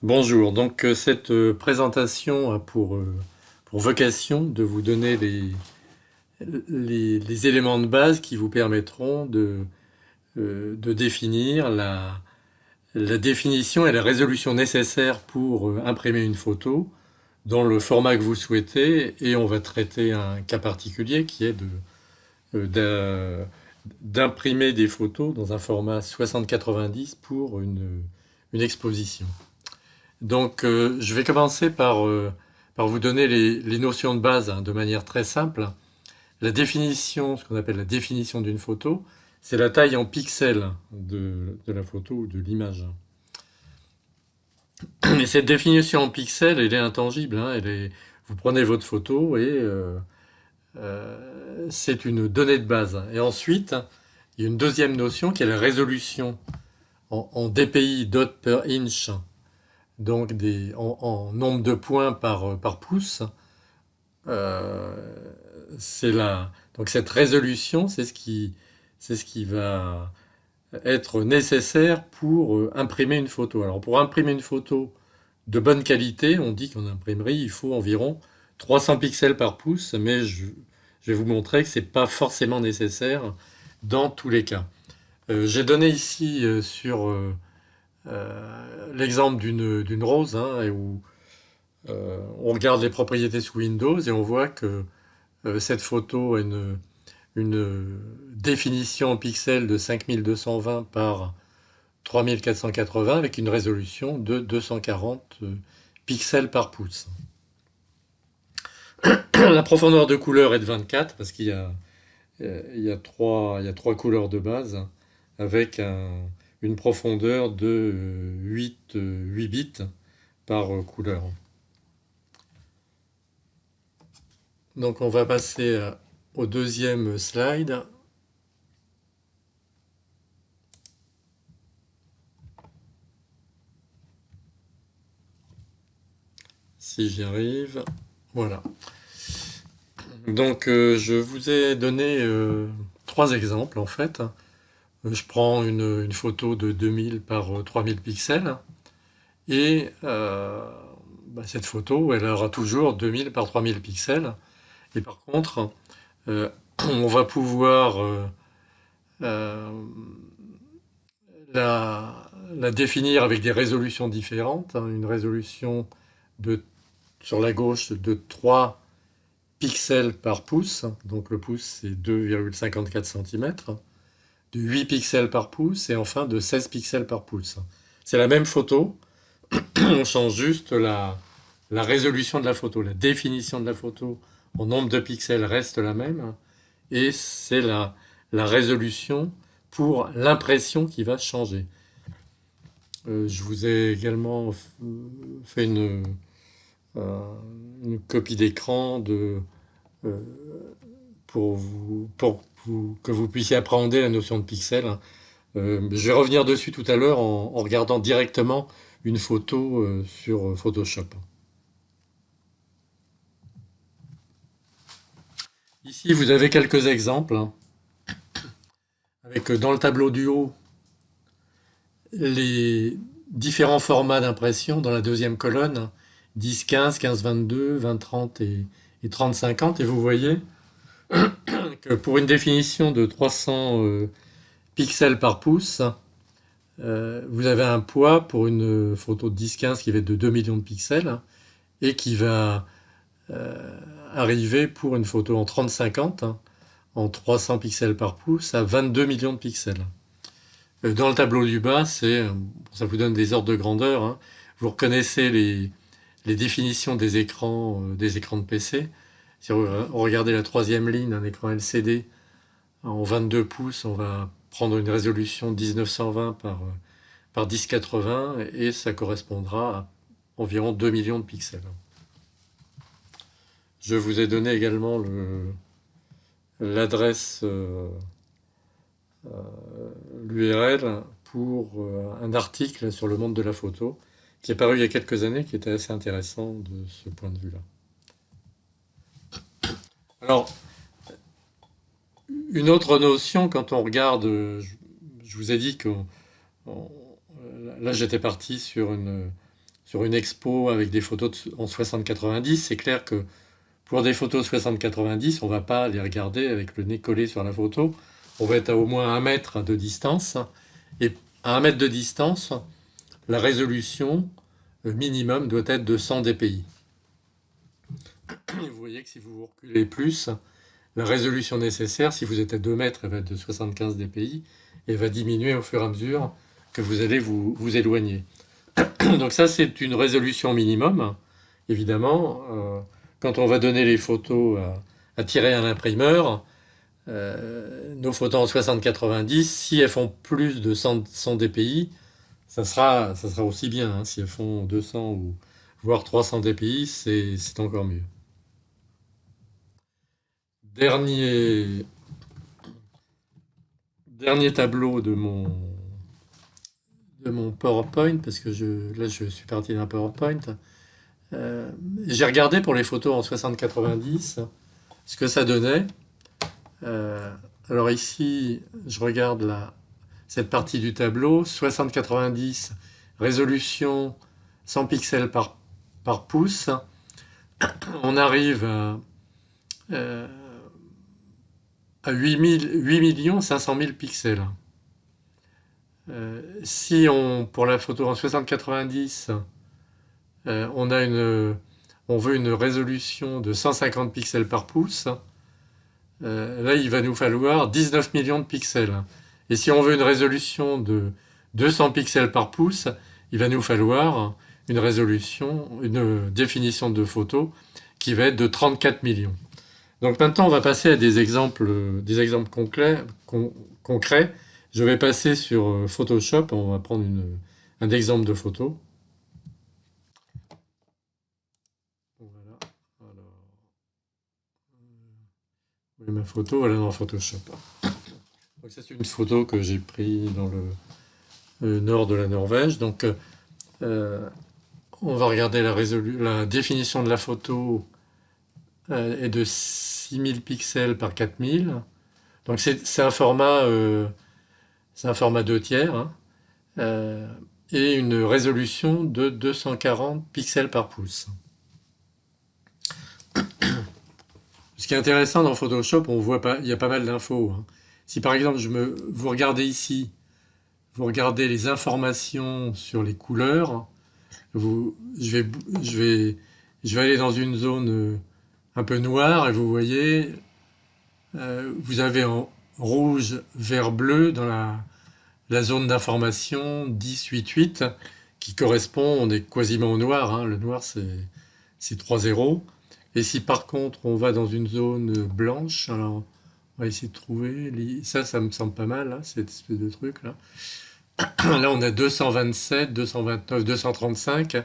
Bonjour, donc cette présentation a pour vocation de vous donner les éléments de base qui vous permettront de définir la définition et la résolution nécessaires pour imprimer une photo dans le format que vous souhaitez, et on va traiter un cas particulier qui est d'imprimer des photos dans un format 60-90 pour une exposition. Donc, je vais commencer par vous donner les notions de base, hein, de manière très simple. La définition, ce qu'on appelle la définition d'une photo, c'est la taille en pixels de la photo ou de l'image. Et cette définition en pixels, elle est intangible, hein, vous prenez votre photo et c'est une donnée de base. Et ensuite, il y a une deuxième notion qui est la résolution en dpi, dot per inch, donc en nombre de points par pouce. Euh, donc cette résolution, c'est ce qui va être nécessaire pour imprimer une photo. Alors pour imprimer une photo de bonne qualité, on dit qu'en imprimerie, il faut environ 300 pixels par pouce, mais je vais vous montrer que c'est pas forcément nécessaire dans tous les cas. J'ai donné ici l'exemple d'une rose, hein, où on regarde les propriétés sous Windows et on voit que cette photo a une définition en pixels de 5220 par 3480 avec une résolution de 240 pixels par pouce. La profondeur de couleur est de 24 parce il y a trois couleurs de base avec une profondeur de 8 bits par couleur. Donc on va passer au deuxième slide. Si j'y arrive. Voilà. Donc je vous ai donné trois exemples en fait. Je prends une photo de 2000 par 3000 pixels et cette photo, elle aura toujours 2000 par 3000 pixels. Et par contre, euh, on va pouvoir euh, la définir avec des résolutions différentes, hein. Une résolution de, sur la gauche de 3 pixels par pouce, donc le pouce c'est 2,54 cm, de 8 pixels par pouce et enfin de 16 pixels par pouce. C'est la même photo, on change juste la résolution de la photo, la définition de la photo en nombre de pixels reste la même, et c'est la résolution pour l'impression qui va changer. Je vous ai également fait euh, une copie d'écran euh, que vous puissiez appréhender la notion de pixel. Je vais revenir dessus tout à l'heure en regardant directement une photo sur Photoshop. Ici, vous avez quelques exemples, hein, avec dans le tableau du haut les différents formats d'impression dans la deuxième colonne, 10-15, 15-22, 20-30 et 30-50. Et vous voyez que pour une définition de 300 pixels par pouce, vous avez un poids pour une photo de 10-15 qui va être de 2 millions de pixels et qui va arriver pour une photo en 30-50, hein, en 300 pixels par pouce à 22 millions de pixels. Dans le tableau du bas, ça vous donne des ordres de grandeur, hein. Vous reconnaissez les définitions des écrans de PC. Si vous regardez la troisième ligne, un écran LCD en 22 pouces, on va prendre une résolution 1920 par 1080 et ça correspondra à environ 2 millions de pixels. Je vous ai donné également l'adresse, l'URL pour un article sur le monde de la photo qui est paru il y a quelques années, qui était assez intéressant de ce point de vue-là. Alors, une autre notion, quand on regarde, je vous ai dit que là j'étais parti sur une expo avec des photos en 60-90, c'est clair que pour des photos 60-90, on ne va pas les regarder avec le nez collé sur la photo. On va être à au moins 1 mètre de distance. Et à 1 mètre de distance, la résolution minimum doit être de 100 dpi. Vous voyez que si vous vous reculez plus, la résolution nécessaire, si vous êtes à 2 mètres, elle va être de 75 dpi et va diminuer au fur et à mesure que vous allez vous éloigner. Donc ça, c'est une résolution minimum. Évidemment, quand on va donner les photos à tirer à l'imprimeur, nos photos en 60-90, si elles font plus de 100 dpi, ça sera aussi bien, hein. Si elles font 200 ou voire 300 dpi, c'est encore mieux. Dernier, dernier tableau de mon PowerPoint, parce que là je suis parti d'un PowerPoint. Euh, j'ai regardé pour les photos en 60-90 ce que ça donnait. Euh, alors ici, je regarde cette partie du tableau, 60-90, résolution 100 pixels par pouce. On arrive euh, à 8 500 000 pixels. Si pour la photo en 60-90, on veut une résolution de 150 pixels par pouce, là il va nous falloir 19 millions de pixels. Et si on veut une résolution de 200 pixels par pouce, il va nous falloir une définition de photo qui va être de 34 millions. Donc maintenant, on va passer à des exemples concrets. Je vais passer sur Photoshop. On va prendre un exemple de photo. Voilà. Alors, ma photo, voilà dans Photoshop. Donc ça, c'est une photo que j'ai prise dans le nord de la Norvège. Donc, on va regarder la définition de la photo est de 6000 pixels par 4000. Donc c'est un format 2 tiers, hein, et une résolution de 240 pixels par pouce. Ce qui est intéressant dans Photoshop, il y a pas mal d'infos, hein. Si par exemple vous regardez ici, vous regardez les informations sur les couleurs, je vais aller dans une zone un peu noire et vous voyez, vous avez en rouge, vert, bleu dans la zone d'information 10-8-8 qui correspond, on est quasiment au noir, hein. Le noir c'est 3 zéros. Et si par contre on va dans une zone blanche, alors on va essayer de trouver, ça me semble pas mal, hein, cette espèce de truc là. Là on a 227, 229, 235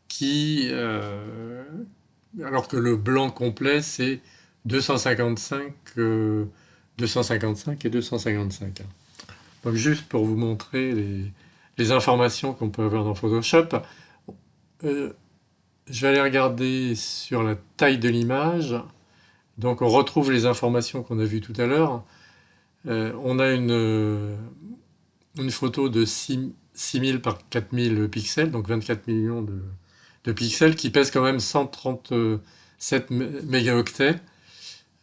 qui, alors que le blanc complet c'est 255, 255 et 255. Donc juste pour vous montrer les informations qu'on peut avoir dans Photoshop, euh, je vais aller regarder sur la taille de l'image. Donc on retrouve les informations qu'on a vues tout à l'heure. On a une photo de 6000 par 4000 pixels, donc 24 millions de pixels, qui pèse quand même 137 mégaoctets.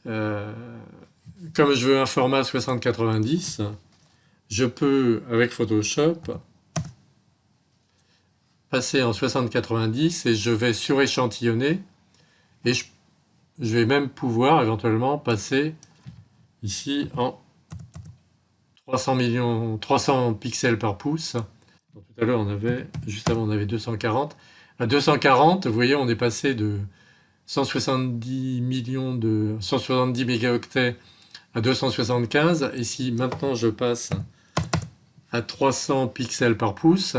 Euh, Comme je veux un format 60-90, je peux, avec Photoshop, passer en 60-90 et je vais suréchantillonner et je vais même pouvoir éventuellement passer ici en 300 pixels par pouce. Donc, tout à l'heure, juste avant, on avait 240. À 240, vous voyez, on est passé de 170 mégaoctets à 275. Et si maintenant je passe à 300 pixels par pouce,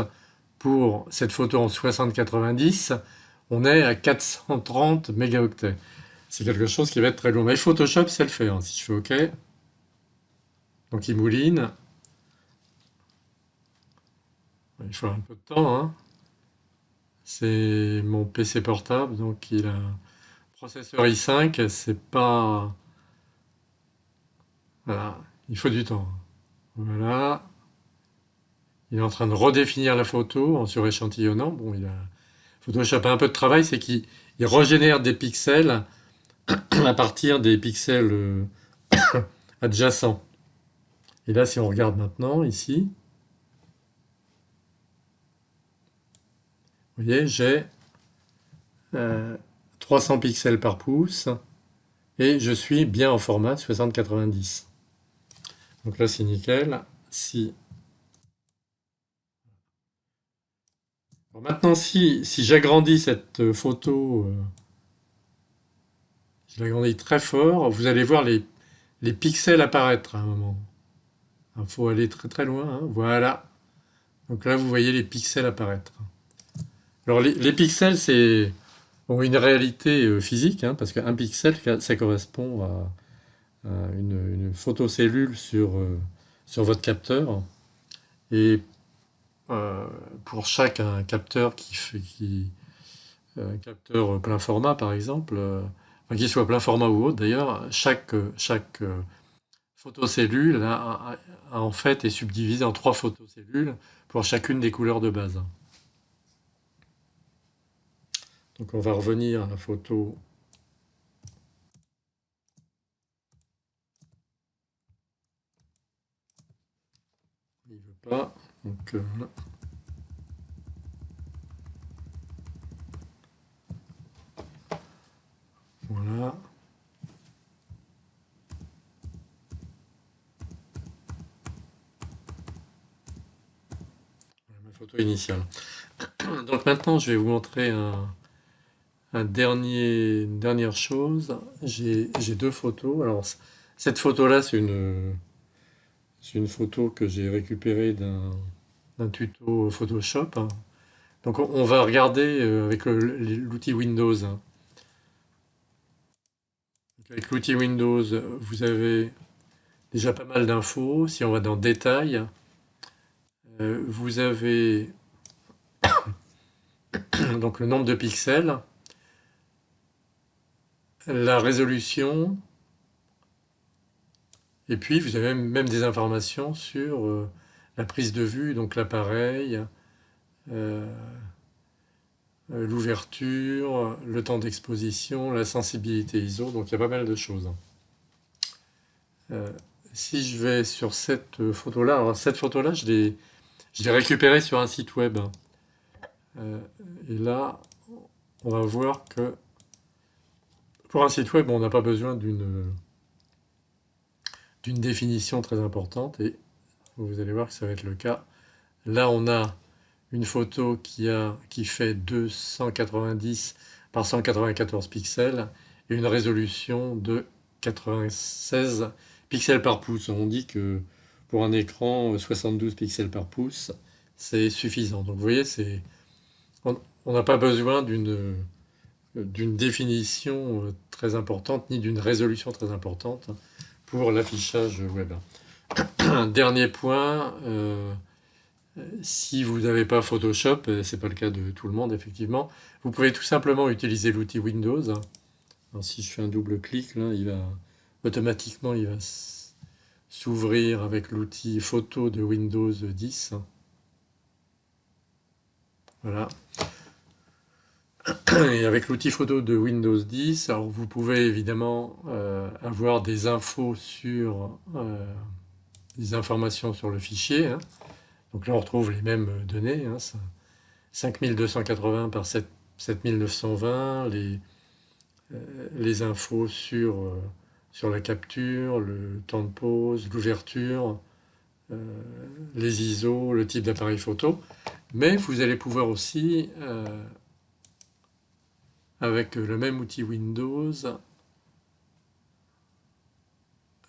pour cette photo en 60-90, on est à 430 mégaoctets. C'est quelque chose qui va être très long. Mais Photoshop sait le faire, hein. Si je fais OK, donc il mouline. Il faut un peu de temps, hein. C'est mon PC portable, donc il a un processeur i5, c'est pas... Voilà, il faut du temps. Voilà. Il est en train de redéfinir la photo en suréchantillonnant. Bon, Photoshop a un peu de travail, c'est qu'il régénère des pixels à partir des pixels adjacents. Et là, si on regarde maintenant, ici, vous voyez, j'ai euh, 300 pixels par pouce et je suis bien en format 60-90. Donc là, c'est nickel. Si... Alors maintenant, si j'agrandis cette photo, je l'agrandis très fort, vous allez voir les pixels apparaître à un moment. Il faut aller très très loin, hein. Voilà. Donc là, vous voyez les pixels apparaître. Alors les pixels, c'est ont une réalité physique, hein, parce qu'un pixel, ça correspond à une photocellule sur votre capteur. Et euh, pour chaque un capteur un capteur plein format, par exemple, enfin, qu'il soit plein format ou autre, d'ailleurs, chaque photocellule en fait est subdivisée en 3 photocellules pour chacune des couleurs de base. Donc on va revenir à la photo. Il ne veut pas. Donc voilà. Voilà ma photo initiale. Donc maintenant, je vais vous montrer une dernière chose. J'ai 2 photos. Alors cette photo-là, c'est une photo que j'ai récupérée d'un tuto Photoshop, hein. Donc on va regarder avec l'outil Windows, hein. Donc, avec l'outil Windows, vous avez déjà pas mal d'infos. Si on va dans Détails, vous avez donc le nombre de pixels, la résolution, et puis vous avez même des informations sur la prise de vue, donc l'appareil, euh, l'ouverture, le temps d'exposition, la sensibilité ISO, donc il y a pas mal de choses. Euh, si je vais sur cette photo-là, alors cette photo-là, je l'ai récupérée sur un site web. Euh, et là, on va voir que pour un site web, on n'a pas besoin d'une définition très importante, et vous allez voir que ça va être le cas. Là, on a une photo qui fait 290 par 194 pixels et une résolution de 96 pixels par pouce. On dit que pour un écran, 72 pixels par pouce, c'est suffisant. Donc vous voyez, on n'a pas besoin d'une définition très importante ni d'une résolution très importante pour l'affichage web. Un dernier point, si vous n'avez pas Photoshop, c'est pas le cas de tout le monde effectivement, vous pouvez tout simplement utiliser l'outil Windows. Alors, si je fais un double clic, là, automatiquement il va s'ouvrir avec l'outil photo de Windows 10. Voilà. Et avec l'outil photo de Windows 10, alors vous pouvez évidemment avoir des infos sur des informations sur le fichier, hein. Donc là on retrouve les mêmes données, hein, 5280 par 7920, les infos sur la capture, le temps de pause, l'ouverture, les ISO, le type d'appareil photo. Mais vous allez pouvoir aussi, avec le même outil Windows,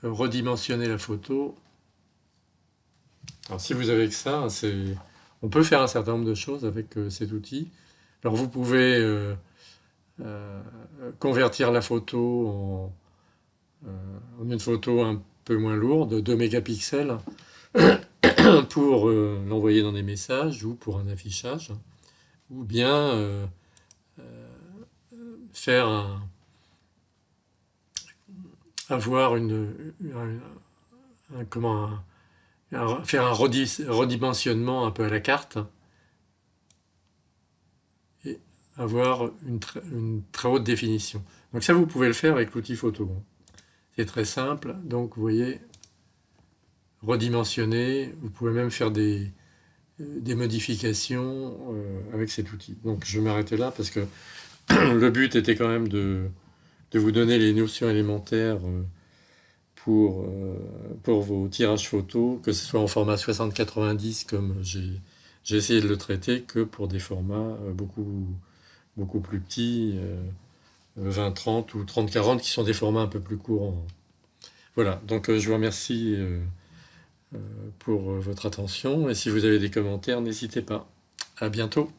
redimensionner la photo. Alors si vous avez que ça, on peut faire un certain nombre de choses avec cet outil. Alors vous pouvez euh, convertir la photo en une photo un peu moins lourde, 2 mégapixels, pour l'envoyer dans des messages ou pour un affichage, ou bien faire avoir comment, faire un redimensionnement un peu à la carte, et avoir une très haute définition. Donc ça, vous pouvez le faire avec l'outil photo. C'est très simple. Donc vous voyez, redimensionner, vous pouvez même faire des modifications avec cet outil. Donc je vais m'arrêter là parce que le but était quand même de vous donner les notions élémentaires pour vos tirages photos, que ce soit en format 60-90 comme j'ai essayé de le traiter, que pour des formats beaucoup plus petits, 20-30 ou 30-40, qui sont des formats un peu plus courants. Voilà, donc je vous remercie pour votre attention, et si vous avez des commentaires, n'hésitez pas. À bientôt.